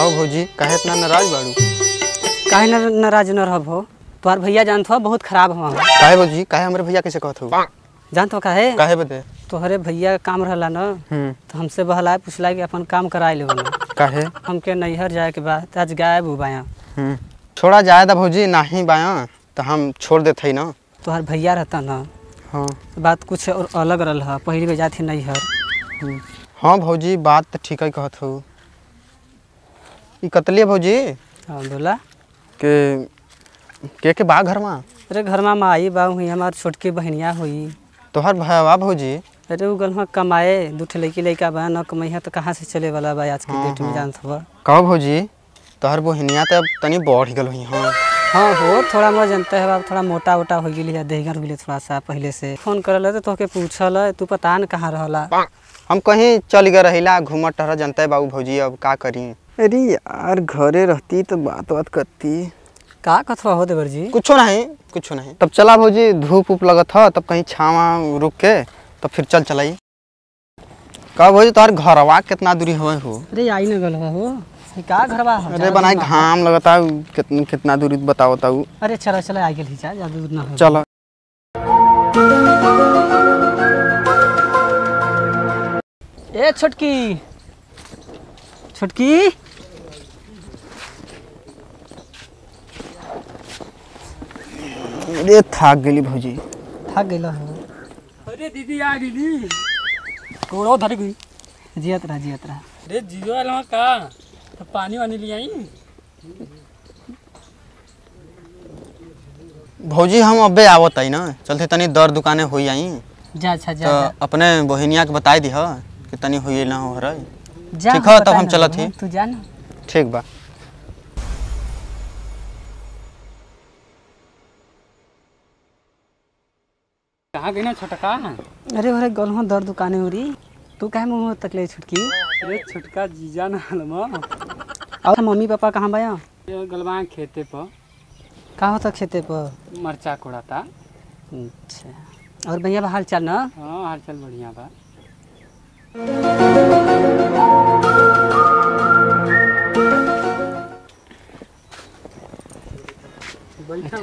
कहो भौजी काहे इतना नाराज बाड़ू? काहे नाराज न रहबो? तोहार भैया जानत हो बहुत खराब हो। काहे भौजी काहे हमरे भैया कैसे कहत हो? जानत हो काहे? काहे बदे? तोहरे भैया काम रहला न तो हमसे बहला पूछला कि अपन काम कराए ले बोला। काहे? हमके नैहर जाए के बाद आज गायब हो बाया। छोड़ा जाए दा भौजी नाही बाया तो हम छोड़ देते ही ना। तोहार भैया रहता न हाँ बात कुछ और अलग रहा पहले के जाते नैहर। हाँ भौजी बात तो ठीक है कहत हो। ई कतलिए भौजी? हाँ बोला के बा घर में? अरे घर में माई बा हुई हमार छोटकी बहनिया हुई। तोहर भैया भौजी? अरे वो गल कमाए दूठे लड़का बा न कमाई तो कहाँ से चले वाला बा आज के डेट में जानत हो। कहो भौजी तोहर बहनिया तो अब तनी बढ़ गल हुई। हाँ हाँ हो थोड़ा मोड़ा जनता है बाब थोड़ा मोटा वोटा हो गई है देहगर हो गई थोड़ा सा पहले से। फोन करल तो तोहके पूछल तू पता न कहाँ रहला। हम कहीं चल गए रहिला घूमत टहरा जनता है बाबू भौजी अब का करी। अरे यार घरे रहती तो बात करती। का कथवा हो देवर जी? कुछ नहीं तब चला भौजी धूप उप लगत ह तब कहीं छावा रुक के तब फिर चलाई। का भौजी तोहर घरवा कितना दूरी हो? अरे आई न गल हो का घरवा? अरे बनाई घाम लगता कितना दूरी बताओ ताऊ। अरे चला आ गेल ज्यादा दूर ना हो। चलो ए छोटकी अरे थक गेली भौजी। थक गेल हो? अरे दीदी आ गेली कोड़ो धर गई। जियत रहा। अरे जियो अलवा का तो पानी वानी ले आई। भौजी हम अबे आवत आई ना चलते तनी दर दुकाने होई आई। जा अच्छा जा तो अपने बहनिया के बताई दी कि तनी होई ना हो रही। जा ठीक है तब हम चलत ही। तू जा ना। ठीक बा। कहाँ गई ना छोटका? अरे गलवा दर दुकाने हो रही तू काहे मुँह तकले छुटकी? अरे छोटका जीजा ना हलमा। और मम्मी पापा कहाँ बाया? ये गलवा खेते पर का होता खेते पर? मरचा कोड़ाता। अच्छा और भैया हाल चाल ना? हाँ हाल चाल बढ़िया बा। बैठा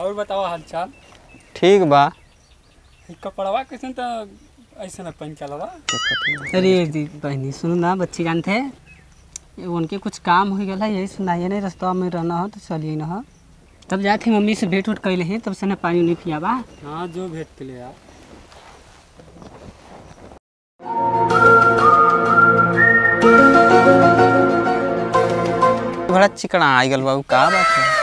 और बताओ हाल चाल? ठीक बा। कपड़वा कैसे तो ऐसे न पहन चलवा। अरे बहनी सुनो ना बच्ची जानते उनके कुछ काम हो गया यही सुनाइए नहीं रास्ता में रहना हो तो चलिए ना हो तब जाते मम्मी से भेंट उठ कैले हैं तब से ना पानी नहीं पियाबा। हाँ जो भेंट के लिए आप बड़ा चिकना आई गल बाबू का बात है?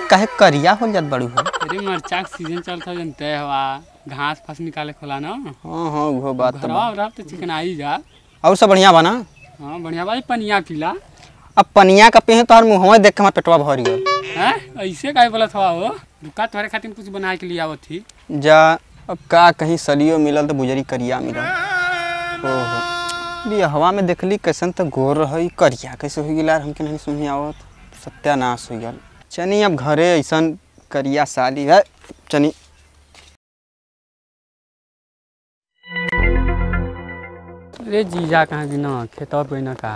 काहे करिया हो जात बड़ू हो? अरे मरचा का सीजन चलता जनते हवा घास फास निकाले खोला ना। हाँ वो बात तो चिकन आई जा। और सब बढ़िया बना? हाँ बढ़िया भाई पनिया पीला। अब पनिया का पीहे तो मुँह देख के हमारा पेटवा भर गया है ऐसे काहे बोला था हो? दुका तुम्हारे खातिर कुछ बना के लिए आवत थी। जा अब का कहीं सलियो मिलल तो बुजरी करिया मिलल। ओहो हवा में देखली कैसन तो गोर रही करिया कैसे हो गया हमके नहीं समझ आवत। सत्यानाश हो गया। चनी अब घरे ऐसा करिया साली है चनी। अरे जीजा कहाँ गिना खेतवा पे ना का